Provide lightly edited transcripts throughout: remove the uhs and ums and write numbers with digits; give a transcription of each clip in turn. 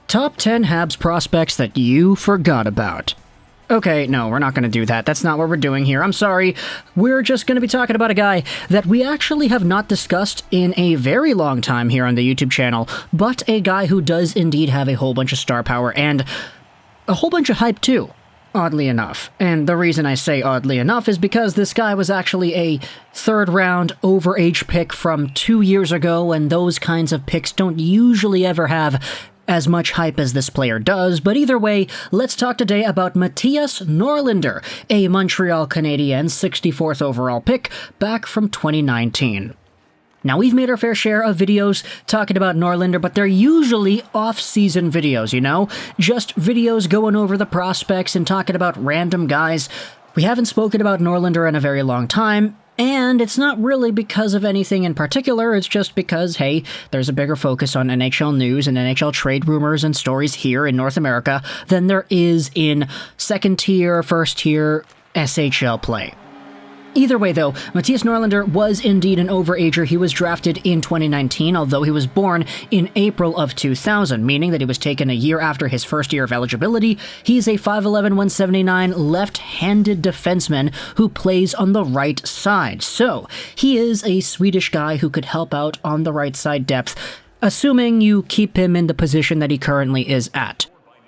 Top 10 Habs prospects that you forgot about. Okay, no, we're not going to do that. That's not what we're doing here. I'm sorry. We're just going to be talking about a guy that we actually have not discussed in a very long time here on the YouTube channel, but a guy who does indeed have a whole bunch of star power and a whole bunch of hype too, oddly enough. And the reason I say oddly enough is because this guy was actually a third-round overage pick from 2 years ago, and those kinds of picks don't usually ever have as much hype as this player does, but either way, let's talk today about Mattias Norlinder, a Montreal Canadiens 64th overall pick back from 2019. Now, we've made our fair share of videos talking about Norlinder, but they're usually off-season videos, you know? Just videos going over the prospects and talking about random guys. We haven't spoken about Norlinder in a very long time, and it's not really because of anything in particular, it's just because, hey, there's a bigger focus on NHL news and NHL trade rumors and stories here in North America than there is in second-tier, first-tier SHL play. Either way, though, Mattias Norlinder was indeed an overager. He was drafted in 2019, although he was born in April of 2000, meaning that he was taken a year after his first year of eligibility. He's a 5'11", 179 left-handed defenseman who plays on the right side. So, he is a Swedish guy who could help out on the right side depth, assuming you keep him in the position that he currently is at.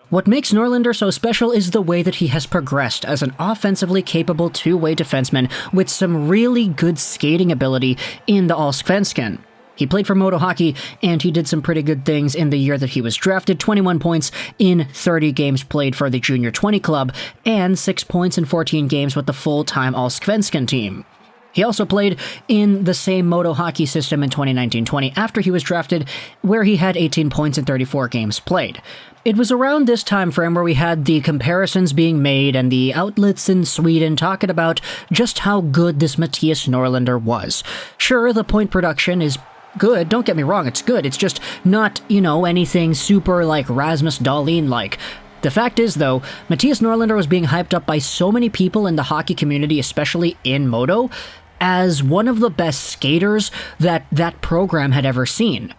What makes Norlinder so special is the way that he has progressed as an offensively capable two-way defenseman with some really good skating ability in the Allsvenskan. He played for Modo Hockey, and he did some pretty good things in the year that he was drafted. 21 points in 30 games played for the Junior 20 club, and 6 points in 14 games with the full-time Allsvenskan team. He also played in the same Modo Hockey system in 2019-20 after he was drafted, where he had 18 points in 34 games played. It was around this time frame where we had the comparisons being made and the outlets in Sweden talking about just how good this Mattias Norlinder was. Sure, the point production is good, don't get me wrong, it's good, it's just not, anything super like Rasmus Dahlin-like. The fact is, though, Mattias Norlinder was being hyped up by so many people in the hockey community, especially in Modo, as one of the best skaters that program had ever seen.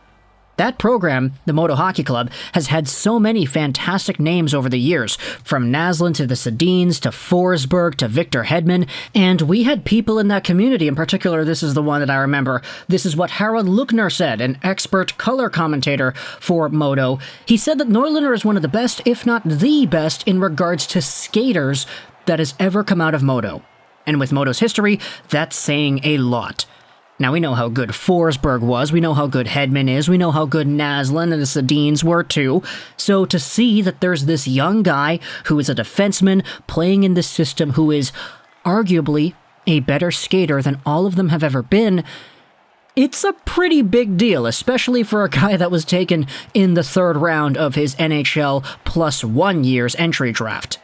That program, the Modo Hockey Club, has had so many fantastic names over the years, from Naslund to the Sedins to Forsberg to Victor Hedman, and we had people in that community, in particular, this is the one that I remember, this is what Harald Luckner said, an expert color commentator for Modo. He said that Norlinder is one of the best, if not the best, in regards to skaters that has ever come out of Modo. And with Modo's history, that's saying a lot. Now, we know how good Forsberg was, we know how good Hedman is, we know how good Naslund and the Sedins were too, so to see that there's this young guy who is a defenseman playing in this system who is arguably a better skater than all of them have ever been, it's a pretty big deal, especially for a guy that was taken in the third round of his NHL plus 1 year's entry draft.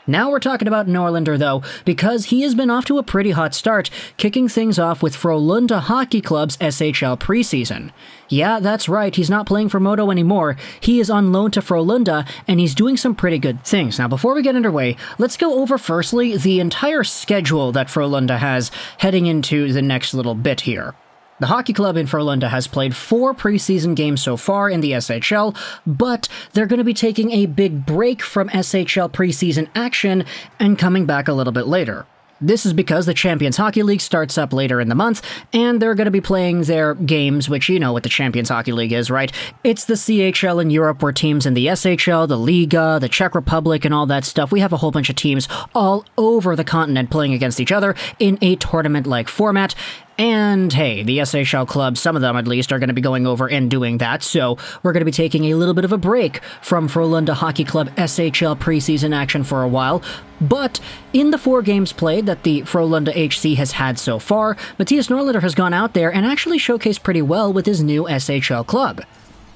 Now we're talking about Norlinder, though, because he has been off to a pretty hot start, kicking things off with Frölunda Hockey Club's SHL preseason. Yeah, that's right, he's not playing for Modo anymore. He is on loan to Frölunda, and he's doing some pretty good things. Now, before we get underway, let's go over firstly the entire schedule that Frölunda has heading into the next little bit here. The hockey club in Frölunda has played 4 preseason games so far in the SHL, but they're going to be taking a big break from SHL preseason action and coming back a little bit later. This is because the Champions Hockey League starts up later in the month, and they're going to be playing their games, which you know what the Champions Hockey League is, right? It's the CHL in Europe where teams in the SHL, the Liga, the Czech Republic, and all that stuff, we have a whole bunch of teams all over the continent playing against each other in a tournament-like format. And hey, the SHL clubs, some of them at least, are going to be going over and doing that, so we're going to be taking a little bit of a break from Frölunda Hockey Club SHL preseason action for a while. But in the 4 games played that the Frölunda HC has had so far, Mattias Norlinder has gone out there and actually showcased pretty well with his new SHL club.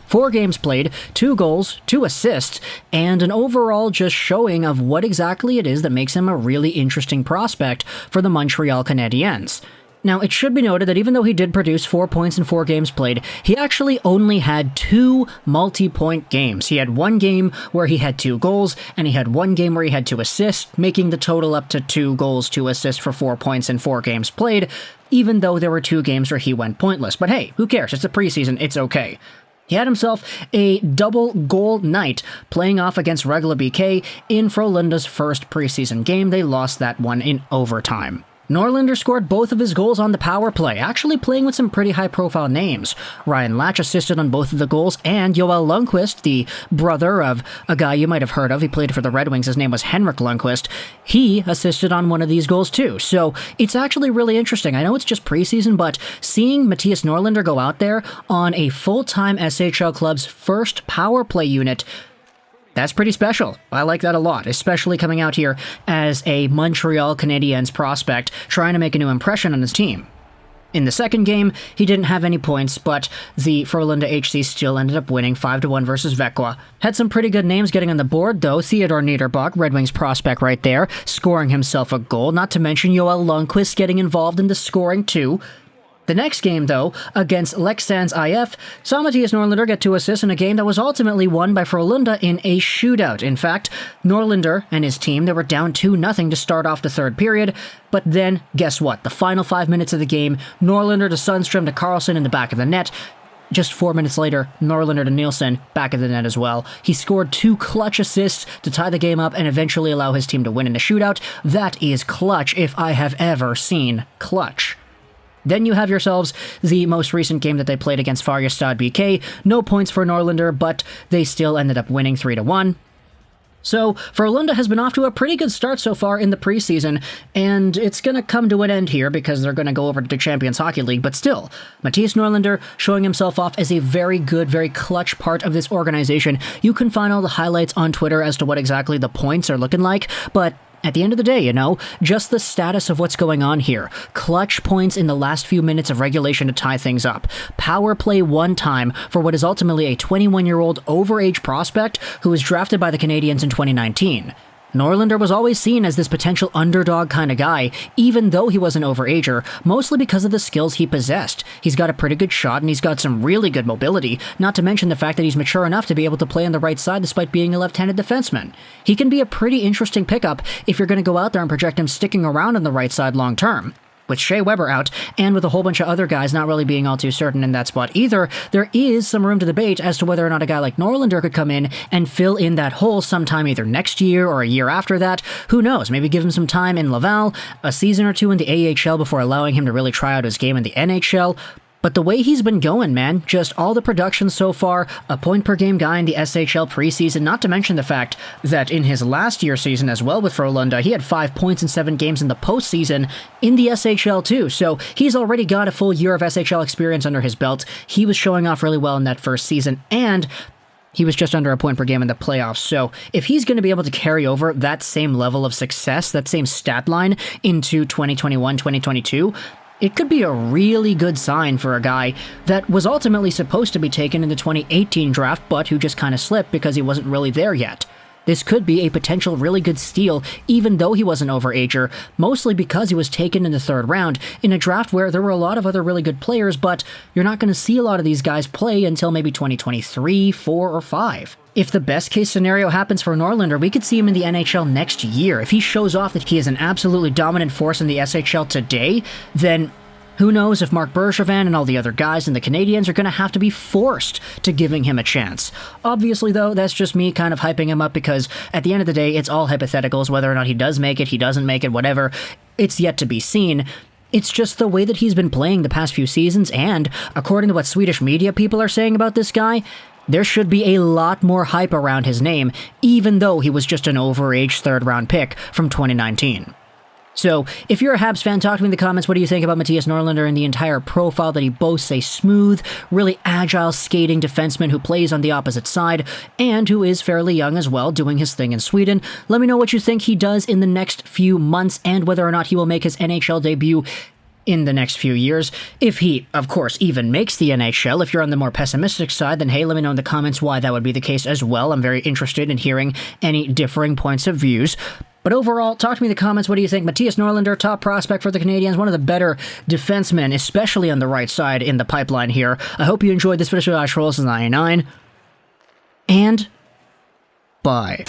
4 games played, 2 goals, 2 assists, and an overall just showing of what exactly it is that makes him a really interesting prospect for the Montreal Canadiens. Now, it should be noted that even though he did produce 4 points in 4 games played, he actually only had 2 multi-point games. He had 1 game where he had 2 goals, and he had 1 game where he had 2 assists, making the total up to 2 goals, 2 assists for 4 points in 4 games played, even though there were 2 games where he went pointless. But hey, who cares? It's a preseason, it's okay. He had himself a double-goal night playing off against regular BK in Frölunda's first preseason game. They lost that one in overtime. Norlinder scored both of his goals on the power play, actually playing with some pretty high-profile names. Ryan Latch assisted on both of the goals, and Joel Lundqvist, the brother of a guy you might have heard of, he played for the Red Wings, his name was Henrik Lundqvist, he assisted on one of these goals too. So it's actually really interesting. I know it's just preseason, but seeing Mattias Norlinder go out there on a full-time SHL club's first power play unit, that's pretty special. I like that a lot, especially coming out here as a Montreal Canadiens prospect trying to make a new impression on his team. In the second game, he didn't have any points, but the Frölunda HC still ended up winning 5-1 versus Växjö. Had some pretty good names getting on the board, though. Theodor Niederbach, Red Wings prospect right there, scoring himself a goal, not to mention Joel Lundqvist getting involved in the scoring too. The next game, though, against Leksands IF, saw Mattias Norlinder get 2 assists in a game that was ultimately won by Frölunda in a shootout. In fact, Norlinder and his team, they were down 2-0 to start off the third period, but then, guess what? The final 5 minutes of the game, Norlinder to Sundström to Karlsson in the back of the net. Just 4 minutes later, Norlinder to Nielsen, back of the net as well. He scored 2 clutch assists to tie the game up and eventually allow his team to win in a shootout. That is clutch if I have ever seen clutch. Then you have yourselves the most recent game that they played against Färjestad BK. No points for Norlinder, but they still ended up winning 3-1. So, Frölunda has been off to a pretty good start so far in the preseason, and it's going to come to an end here because they're going to go over to the Champions Hockey League, but still, Mattias Norlinder showing himself off as a very good, very clutch part of this organization. You can find all the highlights on Twitter as to what exactly the points are looking like, but at the end of the day, just the status of what's going on here. Clutch points in the last few minutes of regulation to tie things up. Power play one time for what is ultimately a 21-year-old overage prospect who was drafted by the Canadiens in 2019. Norlinder was always seen as this potential underdog kind of guy, even though he was an overager, mostly because of the skills he possessed. He's got a pretty good shot and he's got some really good mobility, not to mention the fact that he's mature enough to be able to play on the right side despite being a left-handed defenseman. He can be a pretty interesting pickup if you're going to go out there and project him sticking around on the right side long term. With Shea Weber out, and with a whole bunch of other guys not really being all too certain in that spot either, there is some room to debate as to whether or not a guy like Norlinder could come in and fill in that hole sometime either next year or a year after that. Who knows? Maybe give him some time in Laval, a season or two in the AHL before allowing him to really try out his game in the NHL. But the way he's been going, man, just all the production so far, a point-per-game guy in the SHL preseason, not to mention the fact that in his last year season as well with Frölunda, he had 5 points in 7 games in the postseason in the SHL too, so he's already got a full year of SHL experience under his belt. He was showing off really well in that first season, and he was just under a point per game in the playoffs, so if he's going to be able to carry over that same level of success, that same stat line into 2021-2022, it could be a really good sign for a guy that was ultimately supposed to be taken in the 2018 draft, but who just kind of slipped because he wasn't really there yet. This could be a potential really good steal, even though he was an overager, mostly because he was taken in the 3rd round, in a draft where there were a lot of other really good players, but you're not going to see a lot of these guys play until maybe 2023, 4, or 5. If the best case scenario happens for Norlinder, we could see him in the NHL next year. If he shows off that he is an absolutely dominant force in the SHL today, then who knows if Marc Bergevin and all the other guys in the Canadiens are going to have to be forced to giving him a chance. Obviously, though, that's just me kind of hyping him up because at the end of the day, it's all hypotheticals, whether or not he does make it, he doesn't make it, whatever. It's yet to be seen. It's just the way that he's been playing the past few seasons, and according to what Swedish media people are saying about this guy, there should be a lot more hype around his name, even though he was just an overage 3rd-round pick from 2019. So, if you're a Habs fan, talk to me in the comments. What do you think about Mattias Norlinder and the entire profile that he boasts? A smooth, really agile skating defenseman who plays on the opposite side, and who is fairly young as well, doing his thing in Sweden. Let me know what you think he does in the next few months, and whether or not he will make his NHL debut in the next few years. If he, of course, even makes the NHL. If you're on the more pessimistic side, then hey, let me know in the comments why that would be the case as well. I'm very interested in hearing any differing points of views. But overall, talk to me in the comments. What do you think? Mattias Norlinder, top prospect for the Canadiens, one of the better defensemen, especially on the right side in the pipeline here. I hope you enjoyed this video. This is 99. And bye.